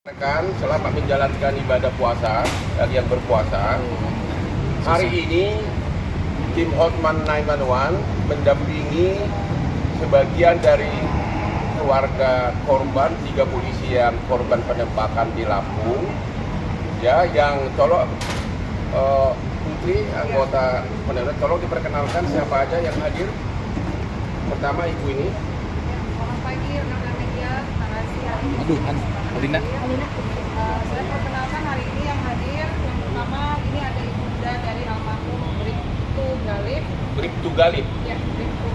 Rekan, selama menjalankan ibadah puasa bagi yang berpuasa, hari ini tim Hotman 911 mendampingi sebagian dari keluarga korban 3 polisi yang korban penembakan di Lampung, ya, yang tolong Putri anggota penembakan, tolong diperkenalkan siapa aja yang hadir. Pertama ibu ini. Selamat pagi rekan-rekan media, terima kasih hari ini. Alina. Saya perkenalkan hari ini yang hadir. Yang pertama ini ada ibunda dari almarhum Bribtu Galib. Bribtu Galib. Ya,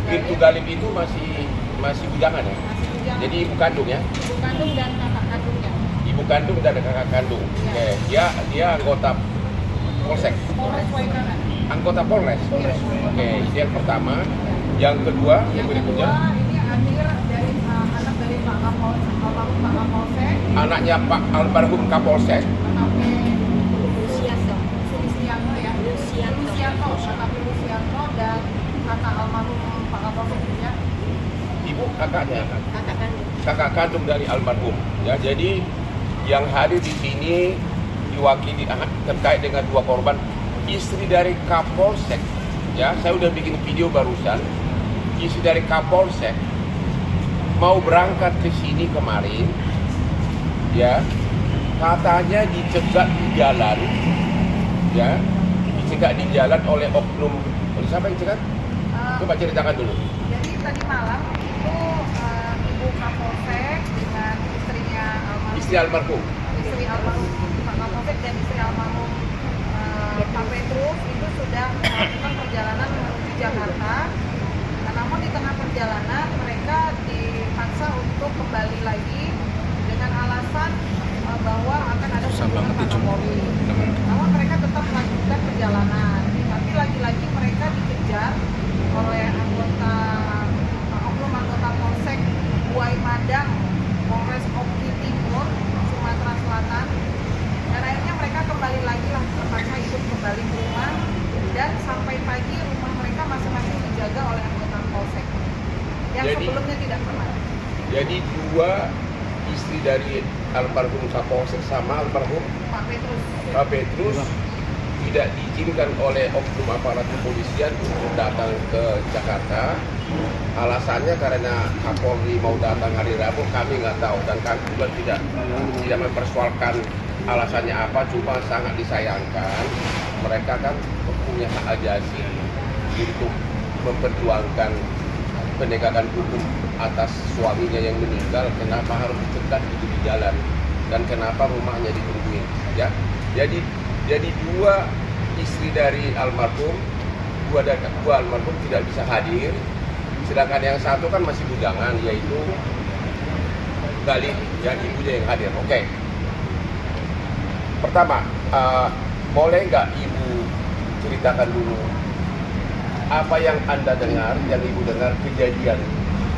Bribtu Galib itu masih bujangan ya? Masih bujangan. Jadi ibu kandung ya? Ibu kandung dan kakak kandungnya. Ibu kandung dan kakak kandung. Ya. Oke, dia anggota Polsek. Polres Waikanan. Anggota Polres. Iya. Oke, itu yang pertama. Yang kedua, yang berikutnya. Ini hadir dari anak dari Pak Kapolsek, almarhum Pak Kapolsek. Anaknya Pak almarhum Kapolsek. AKP Lucianto ya. Lucianto, AKP Lucianto dan kakak almarhum Pak Kapolsek ya. Ibu kakaknya. Kakak kandung. Kakak kandung dari almarhum. Ya, jadi yang hadir di sini diwakili terkait dengan 2 korban, istri dari Kapolsek. Ya, saya udah bikin video barusan. Istri dari Kapolsek mau berangkat ke sini kemarin, ya, katanya dicegat di jalan, ya, dicegat di jalan oleh oknum. Oleh siapa yang cegat? Coba ceritakan dulu. Jadi tadi malam itu Ibu Kapolsek dengan istrinya almarhum, Istri almarhum. istri almarhum Pak Kapolsek dan istri almarhum Pak Petrus itu sudah melakukan perjalanan menuju Jakarta. Nah, namun di tengah perjalanan mereka dipaksa untuk kembali lagi dengan alasan bahwa akan ada kunjungan Pak Kapolri. Namun mereka tetap melanjutkan perjalanan. Tapi lagi-lagi mereka dikejar oleh anggota Polsek Buai Madang, Polres Oki Timur, Sumatera Selatan. Dan akhirnya mereka kembali lagi lah, terpaksa ikut kembali ke rumah. Dan sampai pagi rumah mereka masing-masing dijaga oleh anggota Polsek yang sebelumnya tidak pernah. Jadi 2 istri dari almarhum Kapolsek sama almarhum Pak Petrus tidak diizinkan oleh oknum aparat kepolisian untuk datang ke Jakarta. Alasannya karena Kapolri mau datang hari Rabu, kami nggak tahu, dan kami juga tidak mempersoalkan alasannya apa. Cuma sangat disayangkan mereka kan punya hak ajasi untuk memperjuangkan penegakan hukum atas suaminya yang meninggal. Kenapa harus dicegat itu di jalan, dan kenapa rumahnya ditungguin, ya? Jadi 2 istri dari almarhum, 2 almarhum tidak bisa hadir, sedangkan yang satu kan masih bujangan, yaitu Galib, ya, ibunya yang hadir. Oke. Pertama, boleh nggak Ibu ceritakan dulu apa yang Anda dengar, yang Ibu dengar kejadian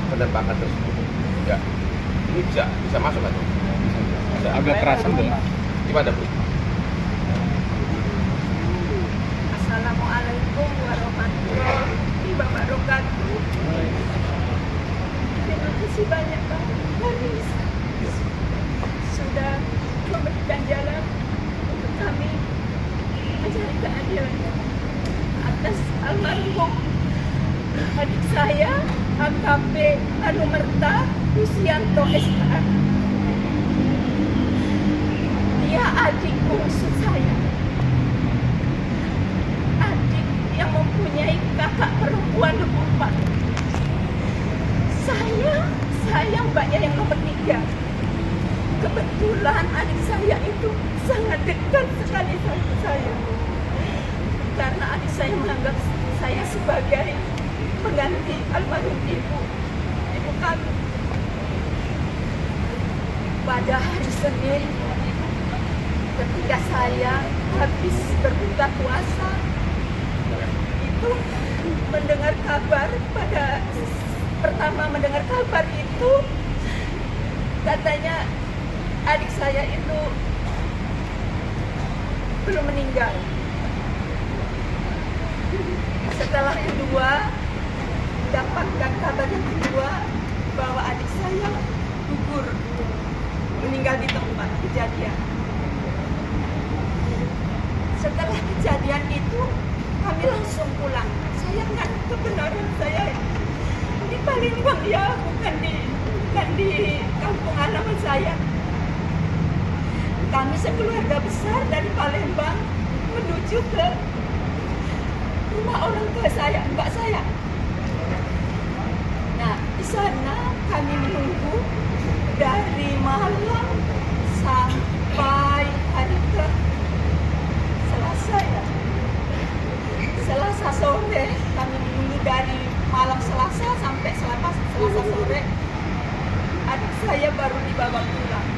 penembakan tersebut? Ya, ini bisa masuk atau? Bisa. Agak kerasan dong. Gimana, Bu? Assalamualaikum warahmatullahi wabarakatuh. Terima kasih banyak Pak Haris sudah memberikan jalan untuk kami mencari keadilan atas almarhum adik saya AKP Anumerta Lucianto SH. Dia adik bungsu saya, adik yang mempunyai kakak perempuan 24. Saya mbaknya yang nomor 3. Kebetulan adik saya itu sangat dekat sekali sama saya, karena adik saya menganggap saya sebagai pengganti almarhum ibu kami. Pada hari Senin, ketika saya habis berbuka puasa, itu mendengar kabar, pertama mendengar kabar itu katanya adik saya itu belum meninggal. Setelah kedua, dapatkan kabar yang kedua bahwa adik saya gugur meninggal di tempat kejadian. Setelah kejadian itu kami langsung pulang. Saya nggak kebenaran saya di Palembang ya, bukan di kampung halaman saya. Kami sekeluarga besar dari Palembang menuju ke rumah orang tua saya, mbak saya. Nah, di sana kami menunggu dari malam sampai hari ke Selasa ya. Selasa sore kami menunggu dari malam Selasa sampai Selasa sore. Adik saya baru dibawa pulang.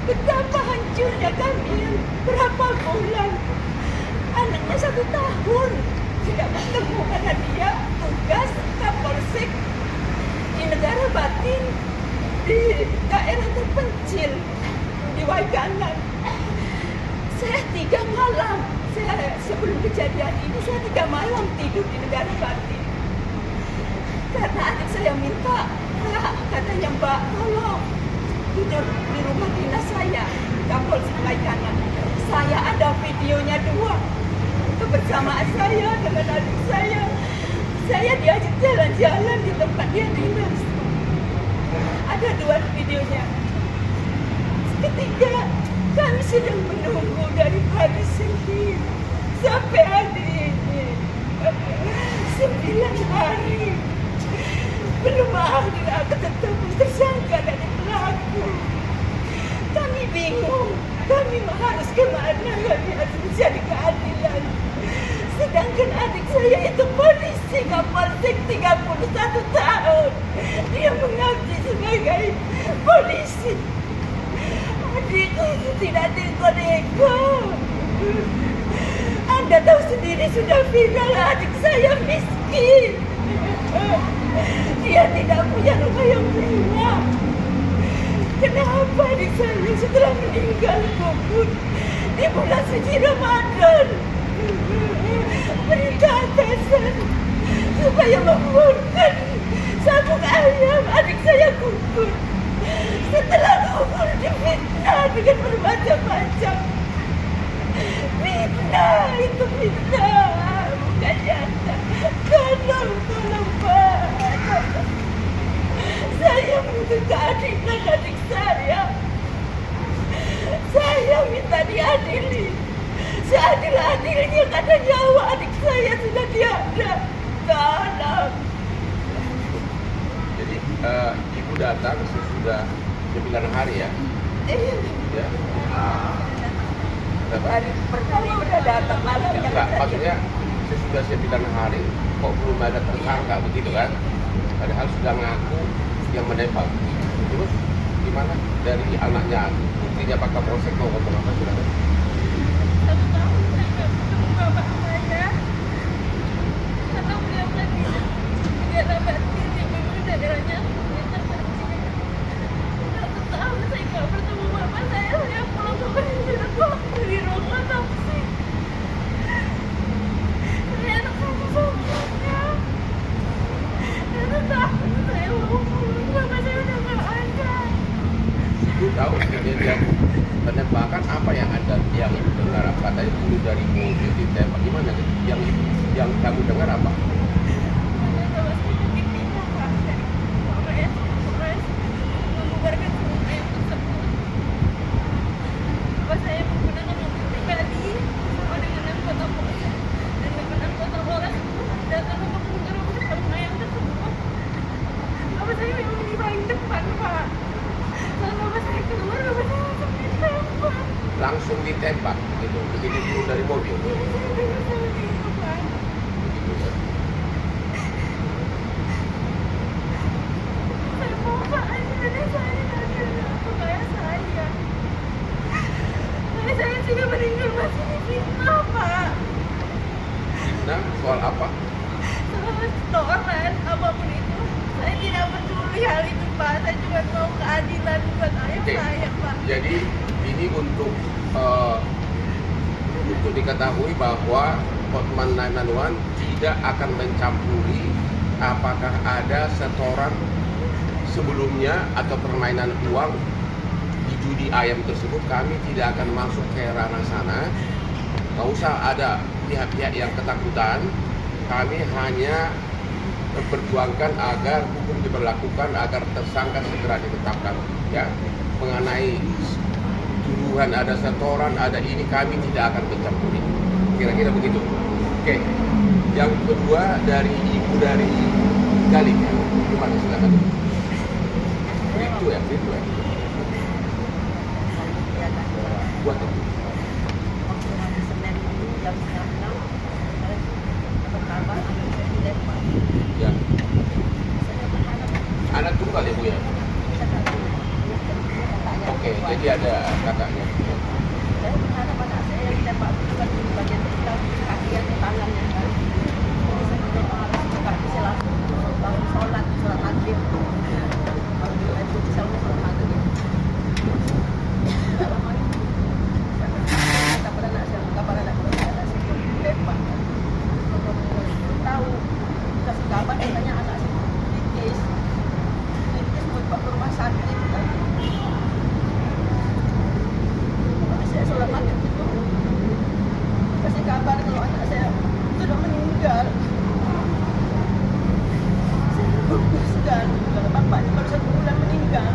Betapa hancurnya kami, berapa bulan. Anaknya 1 tahun tidak bertemu karena dia tugas Kapolsek di negara batin di daerah terpencil di Waiganan. Saya 3 malam, sebelum kejadian ini saya 3 malam tidur di negara batin. Karena adik saya minta, katanya Mbak tolong tidur di rumah dinas saya, Kapolsek Waiganan. Saya ada videonya 2 kebersamaan saya dengan adik saya. Saya diajak jalan-jalan di tempat dia dinas. Ada 2 videonya. Ketiga, kami sedang menunggu dari hari Senin sampai hari ini 9 hari. Belum ada ketemu tersangka dari pelaku. Kami bingung, kami harus kemana, kami harus mencari keadilan. Sedangkan adik saya itu polisi Kapolsek 31 tahun. Dia mengabdi sebagai polisi. Adikku itu tidak neko-neko. Anda tahu sendiri sudah viral adik saya miskin. Dia tidak punya rumah yang mewah. Kenapa adik saya setelah meninggal kubur di bulan suci Ramadan perintah atasan supaya menguburkan sabung ayam adik saya kubur. Setelah kubur difitnah dengan bermacam-macam. Fitnah itu fitnah, bukan nyata. Tolong Pak. Saya menuntut keadilan adik saya. Saya minta diadili. Seadil-adilnya karena nyawa adik saya sudah tiada. Tolong. Jadi ibu datang sesudah 9 hari ya? Iya. Ya. Hari pertama udah datang malam. Enggak, maksudnya sesudah 9 hari kok belum ada tersangka begitu kan? Padahal sudah ngaku yang menembak. Terus gimana dari anaknya? Buktinya Pak Kapolsek mau ngomong apa sudah? 1 tahun saya nggak ketemu bapak saya. Karena beliau kan di negara batin yang memang daerahnya terpencil. 1 tahun saya nggak bertemu bapak saya. Saya pulang ke Banjarnegara di rumah taksi. Saya anak satu-satunya. 1 tahun saya mau pulang, bapak saya udah nggak ada. Ibu tahu kejadian penembakan apa yang ada yang ibu dengar apa? Tadi dulu dari mobil ditembak gimana? Yang kamu dengar apa? Langsung ditembak gitu, begitu turun dari mobil. Begitu ya. Saya juga meninggal masih difitnah, Pak. Fitnah soal apa? Soal setoran, apapun itu. Saya tidak peduli hal itu, Pak. Saya cuma mau keadilan buat ayah Oke. saya, Pak. Jadi ini untuk diketahui bahwa Hotman 911 tidak akan mencampuri apakah ada setoran sebelumnya atau permainan uang di judi ayam tersebut, kami tidak akan masuk ke ranah sana. Nggak usah ada pihak-pihak yang ketakutan. Kami hanya memperjuangkan agar hukum diberlakukan, agar tersangka segera ditetapkan. Ya, mengenai tuduhan ada setoran, ada ini, kami tidak akan mencampuri. Kira-kira begitu. Oke. Yang kedua dari ibu dari Galih, gimana, silakan. Itu ya. Buat itu. Waktu hari Senin ini jam 9 dapat kabar anak saya ditembak. Ya. Saya berharap Anak tunggal ya Bu ya? bisa satu. Oke, jadi ada kakaknya. Saya berharap anak saya yang ditembak itu kan di bagian sebelah kaki atau tangannya kan. Jadi saya berdoa harus buka bisa langsung bangun sholat maghrib. Baru itu bisa sholat maghrib. Kabar anak saya ditembak. Tahu kasih kabar katanya anak saya kritis mau dibawa ke rumah sakit kan. Tapi saya sholat maghrib itu kasih kabar kalau anak saya sudah meninggal. Saya bersyukur sekali kalau bapaknya baru 1 bulan meninggal.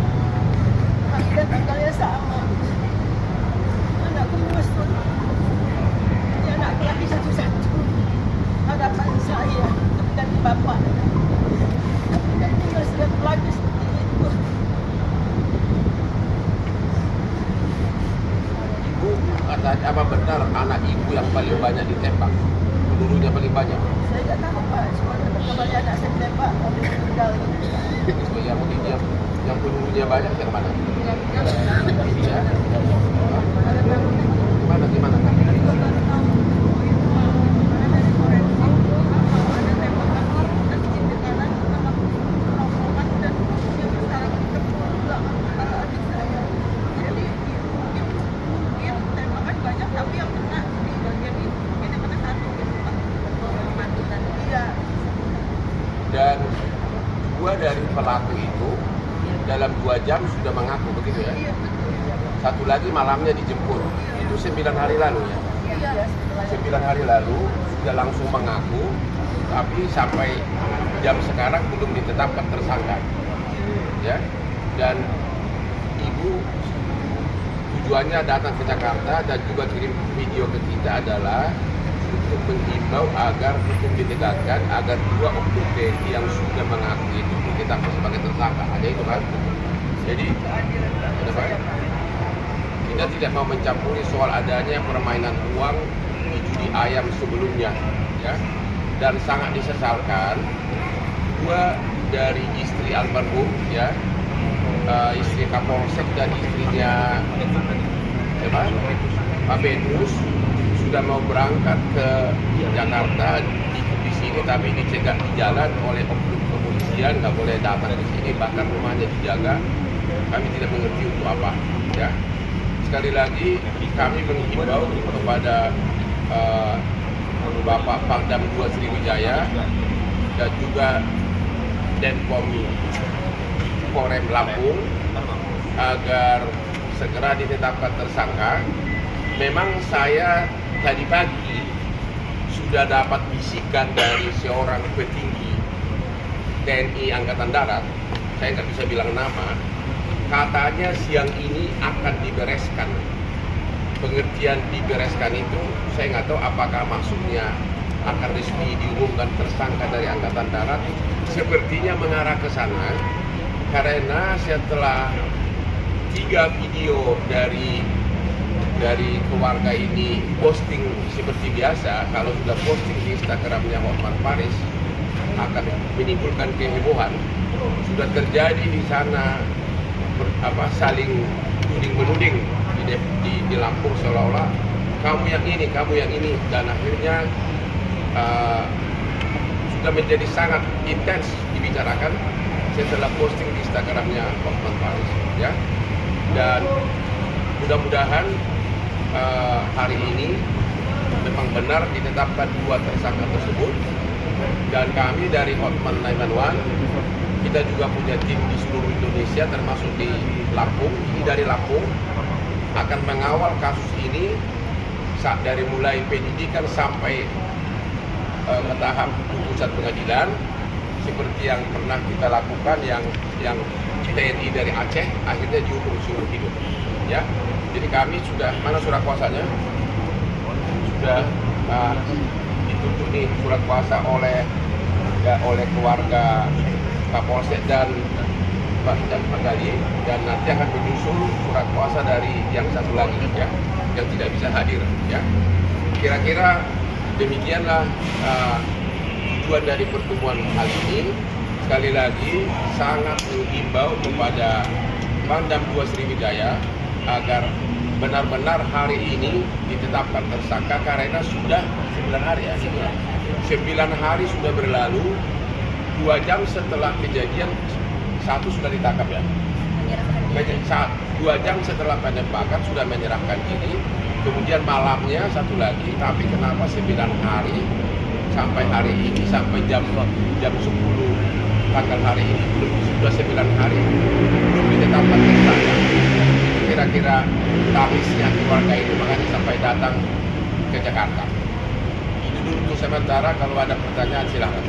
Hari dan tanggalnya sama. Anakku mesut. Ini anak laki satu-satu. Harapan saya untuk mengganti bapak. Dan tinggal sudah lagi seperti itu. Ibu, apa benar anak ibu yang paling banyak ditembak? Pelurunya paling banyak? Saya tidak tahu Pak, cuma dapat kabarnya anak saya ditembak, tapi meninggal. Itu yang mungkin yang pelurunya banyak yang mana? Ya. Gimana? Dan 2 dari pelaku itu dalam 2 jam sudah mengaku, begitu ya? Satu lagi malamnya dijemput. Itu 9 hari lalu ya? 9 hari lalu sudah langsung mengaku, tapi sampai jam sekarang belum ditetapkan tersangka. Ya, dan ibu tujuannya datang ke Jakarta dan juga kirim video ke kita adalah untuk menghimbau agar hukum ditegakkan, agar 2 oknum TNI yang sudah mengaku itu ditetapkan sebagai tersangka. Ada itu kan? Jadi, kita tidak mau mencampuri soal adanya permainan uang di judi ayam sebelumnya, ya. Dan sangat disesalkan 2 dari istri almarhum, ya, istri Kapolsek dan istrinya Pak Petrus sudah mau berangkat ke Jakarta di sini, tapi dicegat di jalan oleh oknum kepolisian, nggak boleh datang di sini, bahkan rumahnya dijaga. Kami tidak mengerti untuk apa, ya. Sekali lagi kami menghimbau kepada Bapak Pangdam 2 Sriwijaya dan juga Denpom Polrem Lampung agar segera ditetapkan tersangka. Memang saya tadi pagi sudah dapat bisikan dari seorang petinggi TNI Angkatan Darat, saya nggak bisa bilang nama, katanya siang ini akan dibereskan. Pengertian dibereskan itu saya nggak tahu apakah maksudnya akan resmi diumumkan tersangka dari Angkatan Darat. Sepertinya mengarah ke sana karena setelah 3 video dari keluarga ini posting seperti biasa, kalau sudah posting di Instagramnya Hotman Paris akan menimbulkan kehebohan. Sudah terjadi di sana saling tuding-menuding di Lampung, seolah-olah kamu yang ini, dan akhirnya sudah menjadi sangat intens dibicarakan setelah posting di Instagramnya Hotman Paris, ya. Dan mudah-mudahan hari ini memang benar ditetapkan 2 tersangka tersebut, dan kami dari Hotman 911 Kita juga punya tim di seluruh Indonesia, termasuk di Lampung. Ini dari Lampung akan mengawal kasus ini dari mulai penyidikan sampai ke tahap putusan pengadilan, seperti yang pernah kita lakukan yang TNI dari Aceh akhirnya dihukum seumur hidup. Ya, jadi kami sudah, mana surat kuasanya? Sudah dituntut nih surat kuasa oleh keluarga Kapolsek dan Pak Gali, dan nanti akan menyusul surat kuasa dari yang satu lagi ya, yang tidak bisa hadir ya. Kira-kira demikianlah tujuan dari pertemuan hal ini. Sekali lagi sangat menghimbau kepada Pangdam 2 Sriwijaya agar benar-benar hari ini ditetapkan tersangka, karena sudah 9 hari ya. 9 hari sudah berlalu, 2 jam setelah kejadian satu sudah ditangkap ya. 2 jam setelah penembakan sudah menyerahkan diri, kemudian malamnya satu lagi, tapi kenapa 9 hari sampai hari ini, sampai jam 10 tanggal hari ini sudah 9 hari belum ditetapkan tersangka. Kira-kira tangisnya keluarga itu, makanya sampai datang ke Jakarta. Itu dulu untuk sementara, kalau ada pertanyaan silahkan.